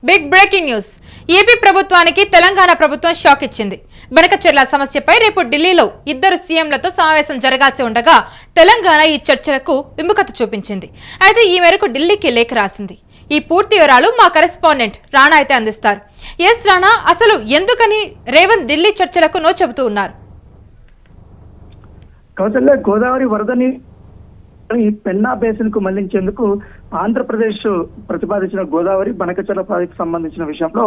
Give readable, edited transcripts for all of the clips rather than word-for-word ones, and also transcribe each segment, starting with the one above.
Big breaking news. AP ప్రభుత్వానికి తెలంగాణ ప్రభుత్వం shock ఇచ్చింది. బనకచెర్ల సమస్యపై రేపు ఢిల్లీలో ఇద్దరు సీఎంలతో సమావేశం జరగాల్సి ఉండగా తెలంగాణ ఈ చర్చలకు విముఖత చూపించింది. అయితే ఈ మేరకు ఢిల్లీకి లేఖ రాసింది. ఈ పూర్తి వివరాలు మా కరెస్పాండెంట్ రాణా అయితే అందిస్తారు. ఎస్ రాణా, అసలు ఎందుకని రేవంత్ ఢిల్లీ చర్చలకు నో చెబుతూ ఉన్నారు? కౌశల్య, గోదావరి వరదని పెన్నా బేసిన్ కు మళ్లించేందుకు ఆంధ్రప్రదేశ్ ప్రతిపాదించిన గోదావరి బనకచెర్ల ప్రాజెక్టు సంబంధించిన విషయంలో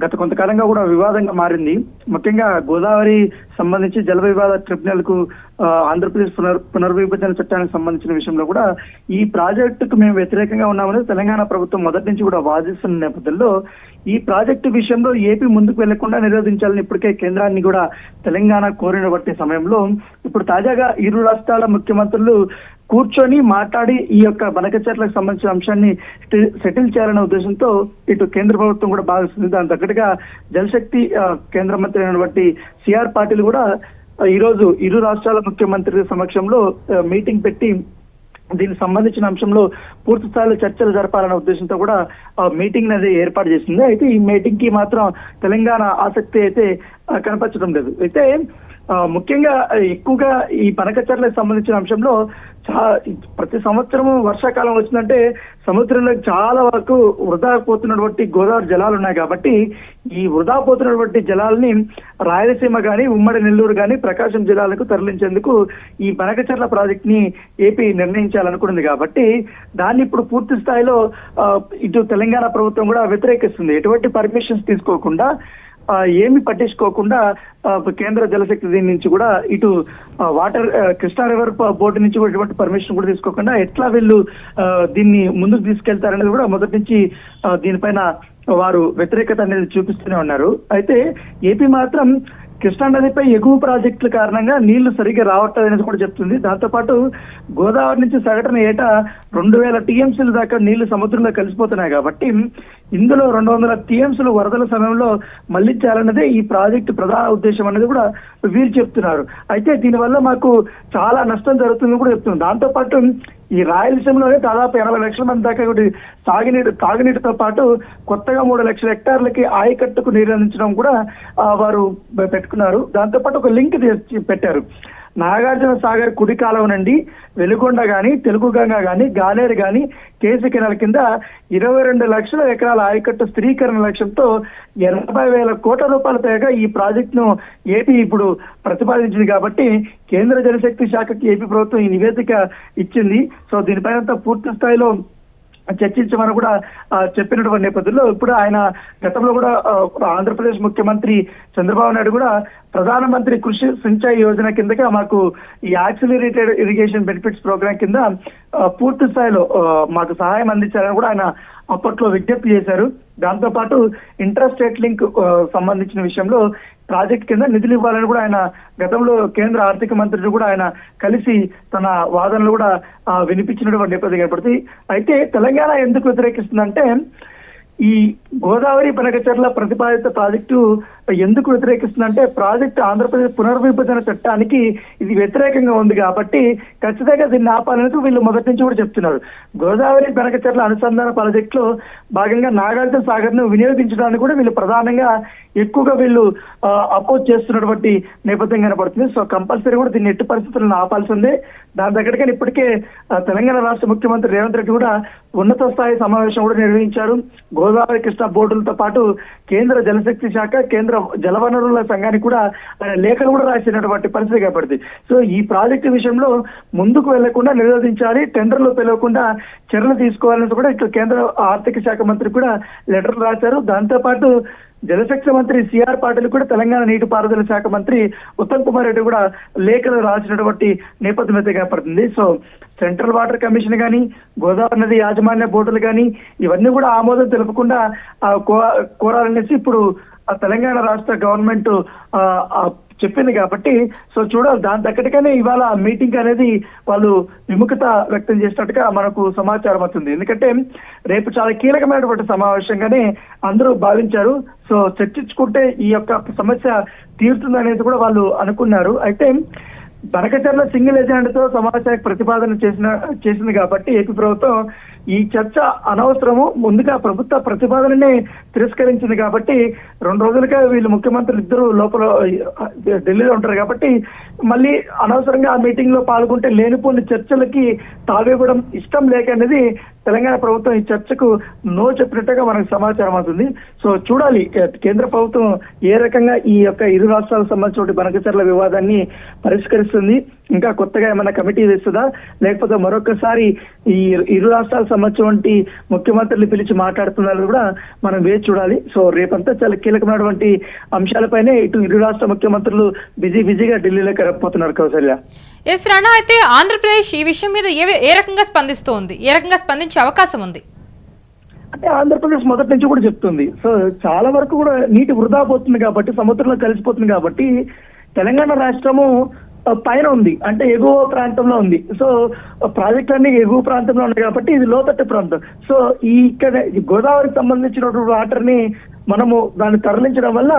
గత కొంతకాలంగా కూడా వివాదంగా మారింది. ముఖ్యంగా గోదావరి సంబంధించి జల వివాద ట్రిబ్యునల్ కు ఆంధ్రప్రదేశ్ పునర్విభజన చట్టానికి సంబంధించిన విషయంలో కూడా ఈ ప్రాజెక్టుకు మేము వ్యతిరేకంగా ఉన్నామని తెలంగాణ ప్రభుత్వం మొదటి నుంచి కూడా వాదిస్తున్న నేపథ్యంలో ఈ ప్రాజెక్టు విషయంలో ఏపీ ముందుకు వెళ్లకుండా నిరోధించాలని ఇప్పటికే కేంద్రాన్ని కూడా తెలంగాణ కోరిన బట్టి సమయంలో ఇప్పుడు తాజాగా ఇరు రాష్ట్రాల ముఖ్యమంత్రులు కూర్చొని మాట్లాడి ఈ యొక్క బనకచెర్లకు సంబంధించిన అంశాన్ని సెటిల్ చేయాలనే ఉద్దేశంతో ఇటు కేంద్ర ప్రభుత్వం కూడా భావిస్తుంది. దాని తగ్గట్టుగా జలశక్తి కేంద్ర మంత్రి అయినటువంటి సిఆర్ పాటిల్ కూడా ఈ రోజు ఇరు రాష్ట్రాల ముఖ్యమంత్రుల సమక్షంలో మీటింగ్ పెట్టి దీనికి సంబంధించిన అంశంలో పూర్తి స్థాయిలో చర్చలు జరపాలనే ఉద్దేశంతో కూడా మీటింగ్ అనేది ఏర్పాటు చేసింది. అయితే ఈ మీటింగ్ కి మాత్రం తెలంగాణ ఆసక్తి అయితే కనపరచడం లేదు. అయితే ముఖ్యంగా ఎక్కువగా ఈ బనకచెర్లకు సంబంధించిన అంశంలో ప్రతి సంవత్సరము వర్షాకాలం వచ్చిందంటే సముద్రంలో చాలా వరకు వృధా పోతున్నటువంటి గోదావరి జలాలు ఉన్నాయి. కాబట్టి ఈ వృధా పోతున్నటువంటి జలాలని రాయలసీమ కానీ ఉమ్మడి నెల్లూరు కానీ ప్రకాశం జిల్లాలకు తరలించేందుకు ఈ బనకచెర్ల ప్రాజెక్ట్ ని ఏపీ నిర్ణయించాలనుకుంది. కాబట్టి దాన్ని ఇప్పుడు పూర్తి స్థాయిలో ఇటు తెలంగాణ ప్రభుత్వం కూడా వ్యతిరేకిస్తుంది. ఎటువంటి పర్మిషన్స్ తీసుకోకుండా ఏమి పట్టించుకోకుండా కేంద్ర జలశక్తి దీని నుంచి కూడా ఇటు వాటర్ కృష్ణా రివర్ బోర్డు నుంచి కూడా ఎటువంటి పర్మిషన్ కూడా తీసుకోకుండా ఎట్లా వీళ్ళు దీన్ని ముందుకు తీసుకెళ్తారనేది కూడా మొదటి నుంచి దీనిపైన వారు వ్యతిరేకత అనేది చూపిస్తూనే ఉన్నారు. అయితే ఏపీ మాత్రం కృష్ణా నదిపై ఎగువ ప్రాజెక్టుల కారణంగా నీళ్లు సరిగ్గా రావట్లేదు అనేది కూడా చెప్తుంది. దాంతోపాటు గోదావరి నుంచి సగటున ఏటా 2000 టీఎంసీల దాకా నీళ్లు సముద్రంలో కలిసిపోతున్నాయి. కాబట్టి ఇందులో 200 టీఎంసీలు వరదల సమయంలో మళ్లించాలన్నదే ఈ ప్రాజెక్టు ప్రధాన ఉద్దేశం అనేది కూడా వీరు చెప్తున్నారు. అయితే దీనివల్ల మాకు చాలా నష్టం జరుగుతుందని కూడా చెప్తున్నారు. దాంతోపాటు ఈ రాయలసీమలోనే దాదాపు 80 లక్షల మంది దాకా తాగునీటితో పాటు కొత్తగా 3 లక్షల హెక్టార్లకి ఆయకట్టుకు నీరు అందించడం కూడా వారు పెట్టుకున్నారు. దాంతోపాటు ఒక లింక్ పెట్టారు. నాగార్జున సాగర్ కుడి కాలువ నుండి వెలుగొండ గాని, తెలుగు గంగ గాని, గాలేరు గాని, కేసీ కెనాల్ కింద 22 లక్షల ఎకరాల ఆయకట్టు స్థిరీకరణ లక్ష్యంతో 80,000 కోట్ల రూపాయల పైగా ఈ ప్రాజెక్టును ఏపీ ఇప్పుడు ప్రతిపాదించింది. కాబట్టి కేంద్ర జలశక్తి శాఖకి ఏపీ ప్రభుత్వం ఈ నివేదిక ఇచ్చింది. సో దీనిపైన పూర్తి స్థాయిలో చర్చించమని కూడా చెప్పినటువంటి నేపథ్యంలో ఇప్పుడు ఆయన గతంలో కూడా ఆంధ్రప్రదేశ్ ముఖ్యమంత్రి చంద్రబాబు నాయుడు కూడా ప్రధానమంత్రి కృషి సించాయి యోజన కిందగా మాకు ఈ యాక్సిలరేటెడ్ ఇరిగేషన్ బెనిఫిట్స్ ప్రోగ్రామ్ కింద పూర్తి స్థాయిలో మాకు సహాయం అందించాలని కూడా ఆయన అప్పట్లో విజ్ఞప్తి చేశారు. దాంతో పాటు ఇంటర్ స్టేట్ లింక్ సంబంధించిన విషయంలో ప్రాజెక్ట్ కింద నిధులు ఇవ్వాలని కూడా ఆయన గతంలో కేంద్ర ఆర్థిక మంత్రిని కూడా ఆయన కలిసి తన వాదనలు కూడా వినిపించినటువంటి నేపథ్యం ఏర్పడుతుంది. అయితే తెలంగాణ ఎందుకు వ్యతిరేకిస్తుందంటే ఈ గోదావరి బనకచెర్ల ప్రతిపాదిత ప్రాజెక్టు ఎందుకు వ్యతిరేకిస్తుందంటే ప్రాజెక్టు ఆంధ్రప్రదేశ్ పునర్విభజన చట్టానికి ఇది వ్యతిరేకంగా ఉంది. కాబట్టి ఖచ్చితంగా దీన్ని ఆపాలనేది వీళ్ళు మొదటి నుంచి కూడా చెప్తున్నారు. గోదావరి బనకచెర్ల అనుసంధాన ప్రాజెక్టులో భాగంగా నాగార్జున సాగర్ ను వినియోగించడానికి కూడా వీళ్ళు ప్రధానంగా ఎక్కువగా వీళ్ళు అపోజ్ చేస్తున్నటువంటి నేపథ్యం కనబడుతుంది. సో కంపల్సరీ కూడా దీన్ని ఎట్టి పరిస్థితులను ఆపాల్సిందే. దాని దగ్గరగా ఇప్పటికే తెలంగాణ రాష్ట్ర ముఖ్యమంత్రి రేవంత్ రెడ్డి కూడా ఉన్నత స్థాయి సమావేశం కూడా నిర్వహించారు. గోదావరి కృష్ణా బోర్డులతో పాటు కేంద్ర జలశక్తి శాఖ, కేంద్ర జలవనరుల సంఘానికి కూడా ఆయన లేఖలు కూడా రాసినటువంటి పరిస్థితి ఏర్పడింది. సో ఈ ప్రాజెక్టు విషయంలో ముందుకు వెళ్లకుండా నిరోధించాలి, టెండర్లు పిలవకుండా చర్యలు తీసుకోవాలని కూడా ఇట్లా కేంద్ర ఆర్థిక శాఖ మంత్రి కూడా లెటర్లు రాశారు. దాంతో పాటు జలశక్తి మంత్రి సిఆర్ పాటిల్ కూడా తెలంగాణ నీటిపారుదల శాఖ మంత్రి ఉత్తమ్ కుమార్ రెడ్డి కూడా లేఖలు రాసినటువంటి నేపథ్యం అయితే కనపడుతుంది. సో సెంట్రల్ వాటర్ కమిషన్ కానీ, గోదావరి నది యాజమాన్య బోర్డులు కానీ ఇవన్నీ కూడా ఆమోదం తెలుపకుండా కోరాలనేసి ఇప్పుడు తెలంగాణ రాష్ట్ర గవర్నమెంట్ చెప్పింది. కాబట్టి సో చూడాలి, దాని తగ్గట్టుగానే ఇవాళ మీటింగ్ అనేది వాళ్ళు విముఖత వ్యక్తం చేసినట్టుగా మనకు సమాచారం అవుతుంది. ఎందుకంటే రేపు చాలా కీలకమైనటువంటి సమావేశంగానే అందరూ భావించారు. సో చర్చించుకుంటే ఈ యొక్క సమస్య తీరుతుంది అనేది కూడా వాళ్ళు అనుకున్నారు. అయితే బనకచర్ల సింగిల్ ఎజెండాతో సమావేశానికి ప్రతిపాదన చేసింది కాబట్టి ఏపీ ప్రభుత్వం ఈ చర్చ అనవసరము, ముందుగా ప్రభుత్వ ప్రతిపాదననే తిరస్కరించింది కాబట్టి 2 రోజులుగా వీళ్ళు ముఖ్యమంత్రులు ఇద్దరు లోపల ఢిల్లీలో ఉంటారు కాబట్టి మళ్ళీ అనవసరంగా ఆ మీటింగ్ లో పాల్గొంటే లేనిపోని చర్చలకి తావివ్వడం ఇష్టం లేక అనేది తెలంగాణ ప్రభుత్వం ఈ చర్చకు నో చెప్పినట్టుగా మనకు సమాచారం అవుతుంది. సో చూడాలి కేంద్ర ప్రభుత్వం ఏ రకంగా ఈ యొక్క ఇరు రాష్ట్రాలకు సంబంధించిన బనకచర్ల వివాదాన్ని పరిష్కరిస్తుంది, ఇంకా కొత్తగా ఏమైనా కమిటీ వేస్తుందా, లేకపోతే మరొకసారి ఈ ఇరు రాష్ట్రాలకు సంబంధించినటువంటి ముఖ్యమంత్రులు పిలిచి మాట్లాడుతున్నారు కూడా మనం వేచి చూడాలి. సో రేపంతా చాలా కీలకమైనటువంటి అంశాలపైనే ఇటు ఇరు రాష్ట్ర ముఖ్యమంత్రులు బిజీగా ఢిల్లీలోకి వెళ్ళిపోతున్నారు. కౌసల్య. ఎస్ రాణా, అయితే ఆంధ్రప్రదేశ్ ఈ విషయం మీద ఏ రకంగా స్పందిస్తోంది, ఏ రకంగా స్పందించే అవకాశం ఉంది? అంటే ఆంధ్రప్రదేశ్ మొదటి నుంచి కూడా చెప్తుంది, సో చాలా వరకు కూడా నీటి వృధా పోతుంది కాబట్టి, సముద్రంలో కలిసిపోతుంది కాబట్టి తెలంగాణ రాష్ట్రము పైన ఉంది, అంటే ఎగువ ప్రాంతంలో ఉంది. సో ప్రాజెక్టులన్నీ ఎగువ ప్రాంతంలో ఉన్నాయి కాబట్టి ఇది లోతట్టు ప్రాంతం. సో ఇక్కడ గోదావరికి సంబంధించినటువంటి వాటర్ ని మనము దాన్ని తరలించడం వల్ల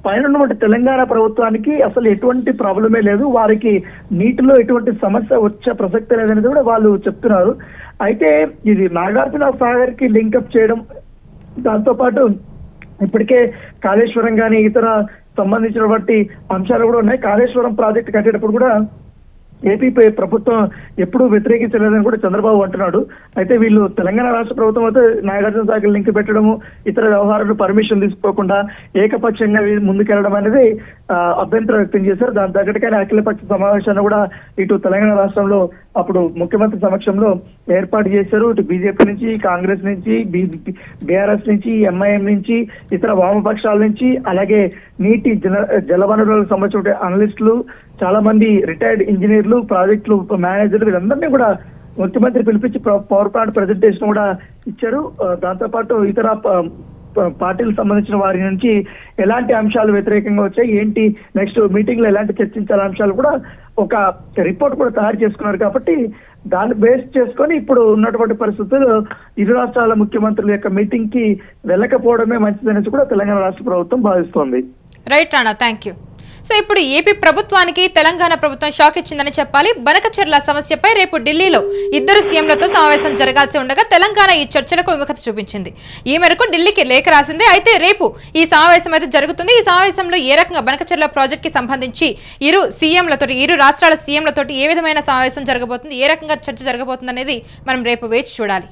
పైన ఉన్నటువంటి తెలంగాణ ప్రభుత్వానికి అసలు ఎటువంటి ప్రాబ్లమే లేదు, వారికి నీటిలో ఎటువంటి సమస్య వచ్చే ప్రసక్తి లేదనేది కూడా వాళ్ళు చెప్తున్నారు. అయితే ఇది నాగార్జున సాగర్ కి లింకప్ చేయడం, దాంతో పాటు ఇప్పటికే కాళేశ్వరం కానీ ఇతర సంబంధించినటువంటి అంశాలు కూడా ఉన్నాయి. కాళేశ్వరం ప్రాజెక్టు కట్టేటప్పుడు కూడా ఏపీ ప్రభుత్వం ఎప్పుడూ వ్యతిరేకించలేదని కూడా చంద్రబాబు అంటున్నాడు. అయితే వీళ్ళు తెలంగాణ రాష్ట్ర ప్రభుత్వం అయితే నాగార్జున సాగర్ లింక్ పెట్టడము, ఇతర వ్యవహారాలు పర్మిషన్ తీసుకోకుండా ఏకపక్షంగా ముందుకెళ్లడం అనేది అభ్యంతరం వ్యక్తం చేశారు. దాని తగ్గట్టుగానే అఖిలపక్ష సమావేశాన్ని కూడా ఇటు తెలంగాణ రాష్ట్రంలో అప్పుడు ముఖ్యమంత్రి సమక్షంలో ఏర్పాటు చేశారు. ఇటు బీజేపీ నుంచి, కాంగ్రెస్ నుంచి, బీఆర్ఎస్ నుంచి, ఎంఐఎం నుంచి, ఇతర వామపక్షాల నుంచి, అలాగే నీటి జలవనరులకు సంబంధించిన అనలిస్టులు, చాలా మంది రిటైర్డ్ ఇంజనీర్లు, ప్రాజెక్టులు మేనేజర్లు, వీళ్ళందరినీ కూడా ముఖ్యమంత్రి పిలిపించి పవర్ ప్లాంట్ ప్రెజెంటేషన్ కూడా ఇచ్చారు. దాంతో పాటు ఇతర పార్టీలకు సంబంధించిన వారి నుంచి ఎలాంటి అంశాలు వ్యతిరేకంగా వచ్చాయి, ఏంటి నెక్స్ట్ మీటింగ్ లో ఎలాంటి చర్చించాల అంశాలు కూడా ఒక రిపోర్ట్ కూడా తయారు చేసుకున్నారు. కాబట్టి దాన్ని బేస్ చేసుకొని ఇప్పుడు ఉన్నటువంటి పరిస్థితులు ఇరు రాష్ట్రాల ముఖ్యమంత్రుల యొక్క మీటింగ్ కి వెళ్ళకపోవడమే మంచిదనేసి కూడా తెలంగాణ రాష్ట్ర ప్రభుత్వం భావిస్తోంది. Right Rana, thank you. So ఇప్పుడు ఏపీ ప్రభుత్వానికి తెలంగాణ ప్రభుత్వం షాక్ ఇచ్చిందని చెప్పాలి. బనకచర్ల సమస్యపై రేపు ఢిల్లీలో ఇద్దరు సీఎంలతో సమావేశం జరగాల్సి ఉండగా తెలంగాణ ఈ చర్చలకు విముఖత చూపించింది. ఈ మేరకు ఢిల్లీకి లేఖ రాసింది. అయితే రేపు ఈ సమావేశం అయితే జరుగుతుంది. ఈ సమావేశంలో ఏ రకంగా బనకచర్ల ప్రాజెక్ట్ కి సంబంధించి ఇరు రాష్ట్రాల సీఎంలతోటి ఏ విధమైన సమావేశం జరగబోతుంది, ఏ రకంగా చర్చ జరగబోతుంది అనేది మనం రేపు వేచి చూడాలి.